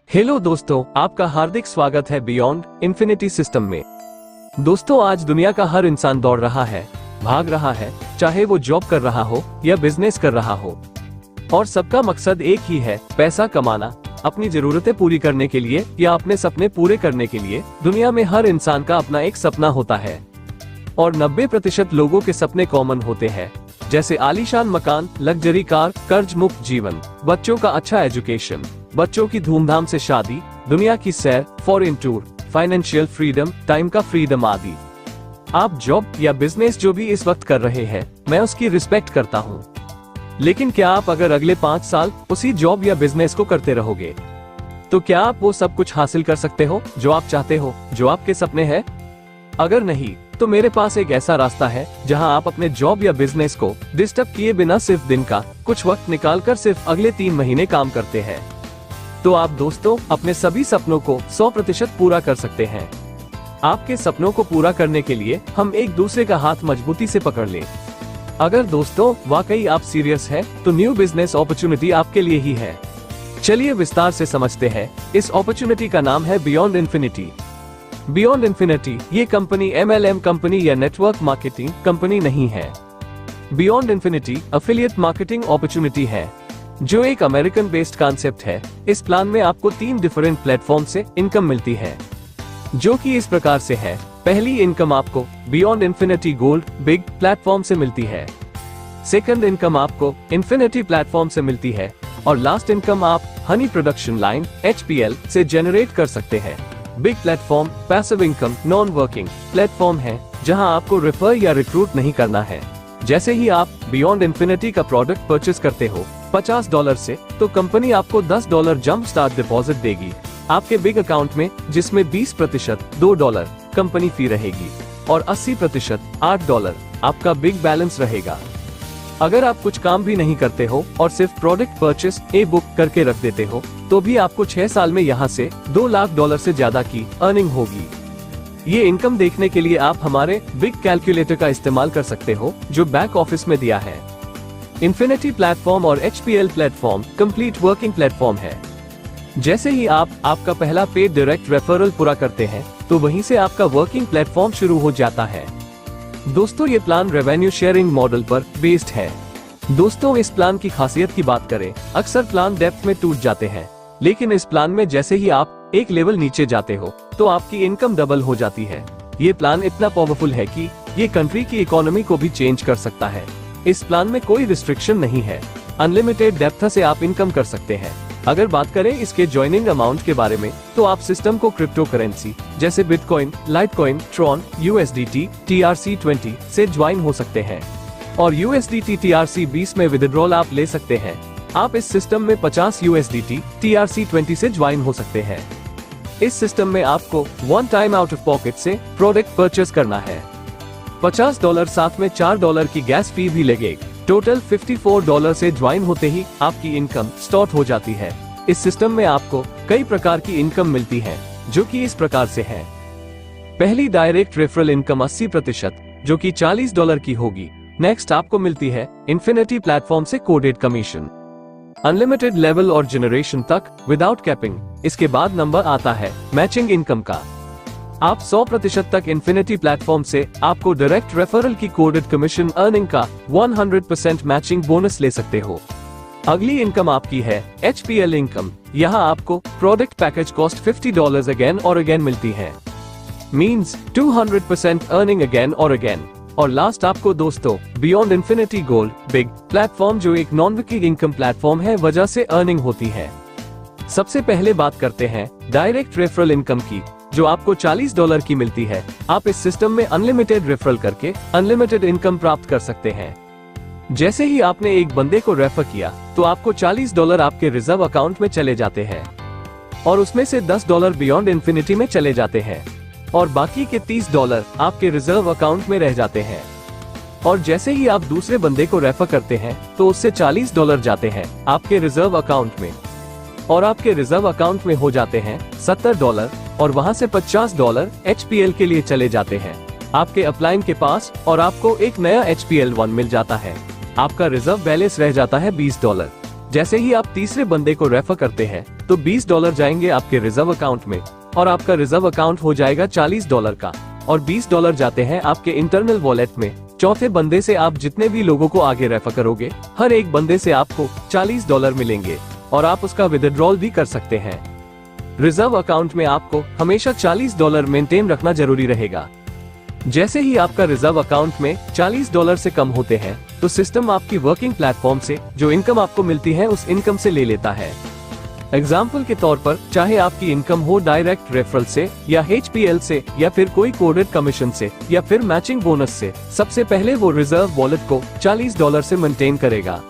Hello दोस्तों, आपका हार्दिक स्वागत है बियॉन्ड इन्फिनिटी सिस्टम में। दोस्तों, आज दुनिया का हर इंसान दौड़ रहा है, भाग रहा है, चाहे वो जॉब कर रहा हो या बिजनेस कर रहा हो, और सबका मकसद एक ही है, पैसा कमाना। अपनी जरूरतें पूरी करने के लिए या अपने सपने पूरे करने के लिए दुनिया में हर इंसान का अपना एक सपना होता है, और 90% लोगों के सपने कॉमन होते हैं, जैसे आलीशान मकान, लग्जरी कार, कर्ज मुक्त जीवन, बच्चों का अच्छा एजुकेशन, बच्चों की धूमधाम से शादी, दुनिया की सैर, foreign tour, financial freedom, time का फ्रीडम आदि। आप जॉब या बिजनेस जो भी इस वक्त कर रहे हैं, मैं उसकी रिस्पेक्ट करता हूँ। लेकिन क्या आप अगर अगले 5 साल उसी जॉब या बिजनेस को करते रहोगे, तो क्या आप वो सब कुछ हासिल कर सकते हो जो आप चाहते हो, जो आपके सपने हैं? अगर नहीं, तो मेरे पास एक ऐसा रास्ता है जहां आप अपने जॉब या बिजनेस को डिस्टर्ब किए बिना सिर्फ दिन का कुछ वक्त निकालकर सिर्फ अगले 3 महीने काम करते हैं, तो आप दोस्तों अपने सभी सपनों को 100% पूरा कर सकते हैं। आपके सपनों को पूरा करने के लिए हम एक दूसरे का हाथ मजबूती से पकड़ लें। अगर दोस्तों वाकई आप सीरियस हैं, तो न्यू बिजनेस अपॉर्चुनिटी आपके लिए ही है। चलिए विस्तार से समझते हैं। इस अपॉर्चुनिटी का नाम है बियॉन्ड इन्फिनिटी। बियॉन्ड इन्फिनिटी ये कंपनी MLM कंपनी या नेटवर्क मार्केटिंग कंपनी नहीं है। Beyond infinity affiliate marketing opportunity है, जो एक अमेरिकन बेस्ड कॉन्सेप्ट है। इस प्लान में आपको 3 डिफरेंट प्लेटफॉर्म से इनकम मिलती है, जो कि इस प्रकार से है। पहली इनकम आपको beyond infinity gold big platform से मिलती है। सेकंड इनकम आपको इन्फिनिटी प्लेटफॉर्म से मिलती है, और लास्ट इनकम आप हनी प्रोडक्शन लाइन HPL से जनरेट कर सकते हैं। Big platform passive income non working platform है, जहां आपको रेफर या रिक्रूट नहीं करना है। जैसे ही आप बियॉन्ड इन्फिनिटी का प्रोडक्ट परचेस करते हो $50 से, तो कंपनी आपको $10 जंप स्टार्ट डिपॉजिट देगी आपके बिग अकाउंट में, जिसमें 20% $2 कंपनी फी रहेगी और 80% $8 आपका बिग बैलेंस रहेगा। अगर आप कुछ काम भी नहीं करते हो और सिर्फ प्रोडक्ट परचेस बुक करके रख देते हो, तो भी आपको 6 साल में यहाँ से $2 लाख से ज्यादा की अर्निंग होगी। ये इनकम देखने के लिए आप हमारे बिग कैलकुलेटर का इस्तेमाल कर सकते हो, जो बैक ऑफिस में दिया है। इन्फिनिटी प्लेटफॉर्म और HPL platform complete working platform है। जैसे ही आप आपका पहला पेड डायरेक्ट रेफरल पूरा करते हैं, तो वहीं से आपका वर्किंग प्लेटफॉर्म शुरू हो जाता है। दोस्तों, ये प्लान रेवेन्यू शेयरिंग मॉडल पर बेस्ड है। दोस्तों, इस प्लान की खासियत की बात करें, अक्सर प्लान डेप्थ में टूट जाते हैं, लेकिन इस प्लान में जैसे ही आप एक लेवल नीचे जाते हो, तो आपकी इनकम डबल हो जाती है। ये प्लान इतना पावरफुल है कि ये कंट्री की इकोनॉमी को भी चेंज कर सकता है। इस प्लान में कोई रिस्ट्रिक्शन नहीं है, अनलिमिटेड डेप्थ से आप इनकम कर सकते हैं। अगर बात करें इसके ज्वाइनिंग अमाउंट के बारे में, तो आप सिस्टम को क्रिप्टो करेंसी जैसे bitcoin, Litecoin, Tron, USDT, TRC20 से ज्वाइन हो सकते हैं, और USDT TRC20 में विदड्रॉल आप ले सकते हैं। आप इस सिस्टम में 50 USDT TRC20 से ज्वाइन हो सकते हैं। इस सिस्टम में आपको 1 टाइम आउट ऑफ पॉकेट से प्रोडक्ट परचेस करना है। $50 साथ में $4 की गैस फी भी लगेगी। टोटल $54 से ज्वाइन होते ही आपकी इनकम स्टार्ट हो जाती है। इस सिस्टम में आपको कई प्रकार की इनकम मिलती है, जो कि इस प्रकार से है। पहली डायरेक्ट रेफरल इनकम 80%, जो कि $40 की होगी। नेक्स्ट आपको मिलती है इन्फिनिटी प्लेटफॉर्म से कोडेड कमीशन, अनलिमिटेड लेवल और जनरेशन तक विदाउट कैपिंग। इसके बाद नंबर आता है मैचिंग इनकम का। आप 100% तक इन्फिनिटी प्लेटफॉर्म से आपको डायरेक्ट रेफरल की कोडेड कमीशन अर्निंग का 100% मैचिंग बोनस ले सकते हो। अगली इनकम आपकी है HPL इनकम। यहाँ आपको प्रोडक्ट पैकेज कॉस्ट $50 अगेन और अगेन मिलती है, मींस 200% अर्निंग अगेन और अगेन। और लास्ट आपको दोस्तों beyond infinity gold big platform, जो एक नॉन वर्किंग इनकम प्लेटफॉर्म है, वजह से अर्निंग होती है। सबसे पहले बात करते हैं डायरेक्ट रेफरल इनकम की, जो आपको $40 की मिलती है। आप इस सिस्टम में अनलिमिटेड रेफरल करके अनलिमिटेड इनकम प्राप्त कर सकते हैं। जैसे ही आपने एक बंदे को रेफर किया, तो आपको $40 आपके रिजर्व अकाउंट में चले जाते हैं, और उसमें से $10 बियॉन्ड इन्फिनिटी में चले जाते हैं, और बाकी के $30 आपके रिजर्व अकाउंट में रह जाते हैं। और जैसे ही आप दूसरे बंदे को रेफर करते हैं, तो उससे $40 जाते हैं आपके रिजर्व अकाउंट में, और आपके रिजर्व अकाउंट में हो जाते हैं $70, और वहां से $50 HPL के लिए चले जाते हैं आपके अपलाइन के पास, और आपको एक नया HPL1 मिल जाता है। आपका रिजर्व बैलेंस रह जाता है $20। जैसे ही आप तीसरे बंदे को रेफर करते हैं तो $20 जाएंगे आपके रिजर्व अकाउंट में और आपका रिजर्व अकाउंट हो जाएगा $40 का और $20 जाते हैं आपके इंटरनल वॉलेट में। चौथे बंदे से आप जितने भी लोगों को आगे रेफर करोगे हर एक बंदे से आपको $40 मिलेंगे और आप उसका विदड्रॉल भी कर सकते हैं। रिजर्व अकाउंट में आपको हमेशा $40 मेंटेन रखना जरूरी रहेगा। जैसे ही आपका रिजर्व अकाउंट में $40 से कम होते हैं तो सिस्टम आपकी वर्किंग प्लेटफॉर्म से जो इनकम आपको मिलती है उस इनकम से ले लेता है। एग्जाम्पल के तौर पर चाहे आपकी इनकम हो डायरेक्ट रेफरल से या HPL से या फिर कोई कोडेड कमीशन से या फिर मैचिंग बोनस से, सबसे पहले वो रिजर्व वॉलेट को $40 से मेंटेन करेगा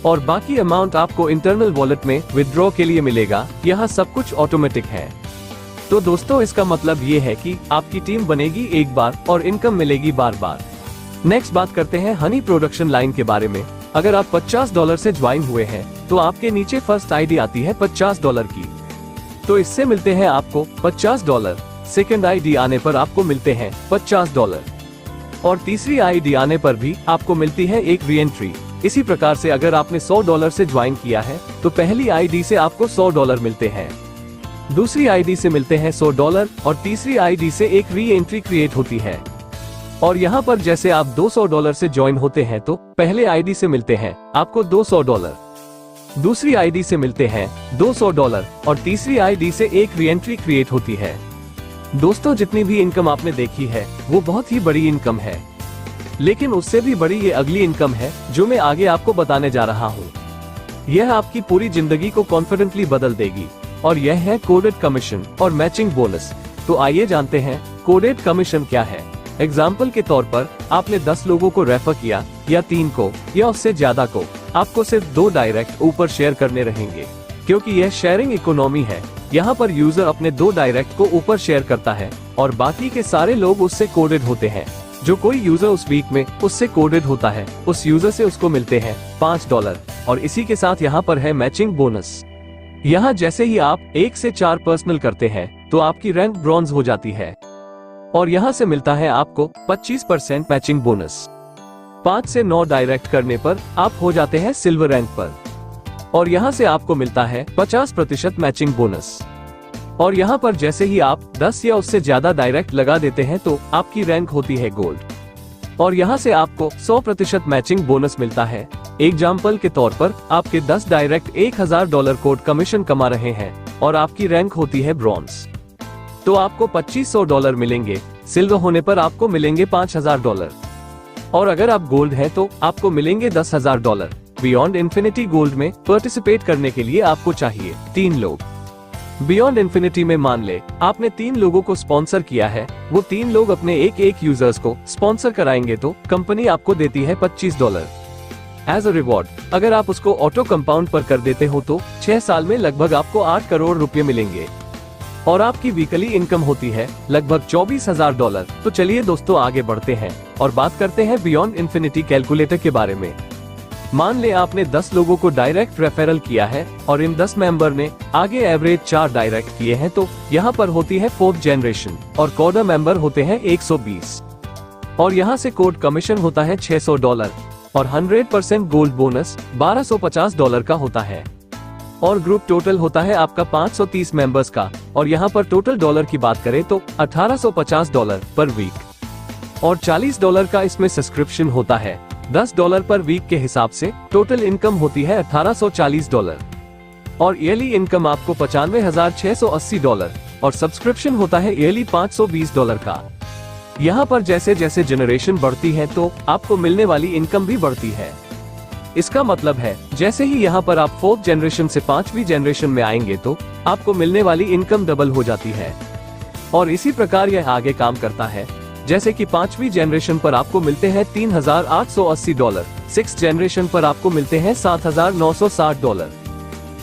और बाकी अमाउंट आपको इंटरनल वॉलेट में विथड्रॉ के लिए मिलेगा। यहाँ सब कुछ ऑटोमेटिक है। तो दोस्तों इसका मतलब ये है कि आपकी टीम बनेगी एक बार और इनकम मिलेगी बार बार। नेक्स्ट बात करते हैं हनी प्रोडक्शन लाइन के बारे में। अगर आप $50 से ज्वाइन हुए हैं तो आपके नीचे फर्स्ट आईडी आती है $50 की, तो इससे मिलते हैं आपको $50। सेकंड आईडी आने पर आपको मिलते हैं $50 और तीसरी आईडी आने पर भी आपको मिलती है एक रीएंट्री। इसी प्रकार से अगर आपने $100 से ज्वाइन किया है तो पहली आईडी से आपको $100 मिलते हैं, दूसरी आईडी से मिलते हैं $100 और तीसरी आईडी से एक री एंट्री क्रिएट होती है। और यहाँ पर जैसे आप $200 से ज्वाइन होते हैं तो पहले आईडी से मिलते हैं आपको $200, दूसरी आईडी से मिलते हैं $200 और तीसरी आईडी से एक री एंट्री क्रिएट होती है। दोस्तों जितनी भी इनकम आपने देखी है वो बहुत ही बड़ी इनकम है, लेकिन उससे भी बड़ी ये अगली इनकम है जो मैं आगे आपको बताने जा रहा हूँ। यह आपकी पूरी जिंदगी को कॉन्फिडेंटली बदल देगी और यह है कोडेड कमीशन और मैचिंग बोनस। तो आइए जानते हैं कोडेड कमीशन क्या है। एग्जाम्पल के तौर पर आपने 10 लोगों को रेफर किया या 3 को या उससे ज्यादा को, आपको सिर्फ 2 डायरेक्ट ऊपर शेयर करने रहेंगे क्योंकि यह शेयरिंग इकोनॉमी है। यहाँ पर यूजर अपने 2 डायरेक्ट को ऊपर शेयर करता है और बाकी के सारे लोग उससे कोडेड होते हैं। जो कोई यूजर उस वीक में उससे कोडेड होता है उस यूजर से उसको मिलते हैं $5 और इसी के साथ यहाँ पर है मैचिंग बोनस। यहाँ जैसे ही आप 1 से 4 पर्सनल करते हैं तो आपकी रैंक ब्रॉन्ज हो जाती है और यहाँ से मिलता है आपको 25% मैचिंग बोनस। 5 से 9 डायरेक्ट करने पर आप हो जाते हैं सिल्वर रैंक पर और यहाँ से आपको मिलता है 50% मैचिंग बोनस। और यहाँ पर जैसे ही आप 10 या उससे ज्यादा डायरेक्ट लगा देते हैं तो आपकी रैंक होती है गोल्ड और यहाँ से आपको 100% मैचिंग बोनस मिलता है। एग्जाम्पल के तौर पर आपके 10 डायरेक्ट $1000 कोड कमीशन कमा रहे हैं और आपकी रैंक होती है ब्रॉन्ज, तो आपको $2500 मिलेंगे। सिल्वर होने पर आपको मिलेंगे $5000 और अगर आप गोल्ड हैं तो आपको मिलेंगे $10,000। बियॉन्ड इन्फिनिटी गोल्ड में पार्टिसिपेट करने के लिए आपको चाहिए 3 लोग। बियॉन्ड इन्फिनिटी में मान ले आपने 3 लोगों को स्पॉन्सर किया है, वो 3 लोग अपने एक यूजर्स को स्पॉन्सर कराएंगे तो कंपनी आपको देती है $25 एज अ रिवॉर्ड। अगर आप उसको ऑटो कंपाउंड पर कर देते हो तो 6 साल में लगभग आपको 8 करोड़ रुपए मिलेंगे और आपकी वीकली इनकम होती है लगभग $24,000। तो चलिए दोस्तों आगे बढ़ते हैं और बात करते हैं बियॉन्ड इन्फिनिटी कैलकुलेटर के बारे में। मान ले आपने 10 लोगों को डायरेक्ट रेफरल किया है और इन 10 मेंबर ने आगे एवरेज 4 डायरेक्ट किए हैं तो यहाँ पर होती है 4th जनरेशन और कोडर मेंबर होते हैं 120 और यहाँ से कोड कमीशन होता है $600 और 100% गोल्ड बोनस $1250 का होता है और ग्रुप टोटल होता है आपका 530 मेंबर्स का और यहाँ पर टोटल डॉलर की बात करें तो $1850 पर वीक और $40 का इसमें सब्सक्रिप्शन होता है। $10 पर वीक के हिसाब से टोटल इनकम होती है $1840 और ईयरली इनकम आपको $95,680 और सब्सक्रिप्शन होता है ईयरली $520 का। यहाँ पर जैसे जैसे जनरेशन बढ़ती है तो आपको मिलने वाली इनकम भी बढ़ती है। इसका मतलब है जैसे ही यहाँ पर आप 4th जनरेशन से 5वीं जनरेशन में आएंगे तो आपको मिलने वाली इनकम डबल हो जाती है और इसी प्रकार यह आगे काम करता है। जैसे कि 5वीं जनरेशन पर आपको मिलते हैं $3,880, 6th जनरेशन पर आपको मिलते हैं $7,960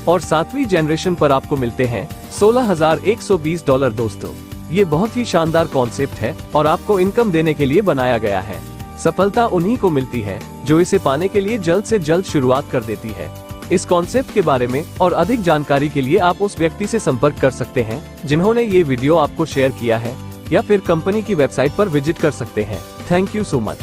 और 7वीं जनरेशन पर आपको मिलते हैं $16,120। दोस्तों ये बहुत ही शानदार कॉन्सेप्ट है और आपको इनकम देने के लिए बनाया गया है। सफलता उन्हीं को मिलती है जो इसे पाने के लिए जल्द से जल्द शुरुआत कर देती है। इस कॉन्सेप्ट के बारे में और अधिक जानकारी के लिए आप उस व्यक्ति से संपर्क कर सकते हैं जिन्होंने ये वीडियो आपको शेयर किया है या फिर कंपनी की वेबसाइट पर विजिट कर सकते हैं। Thank you so much.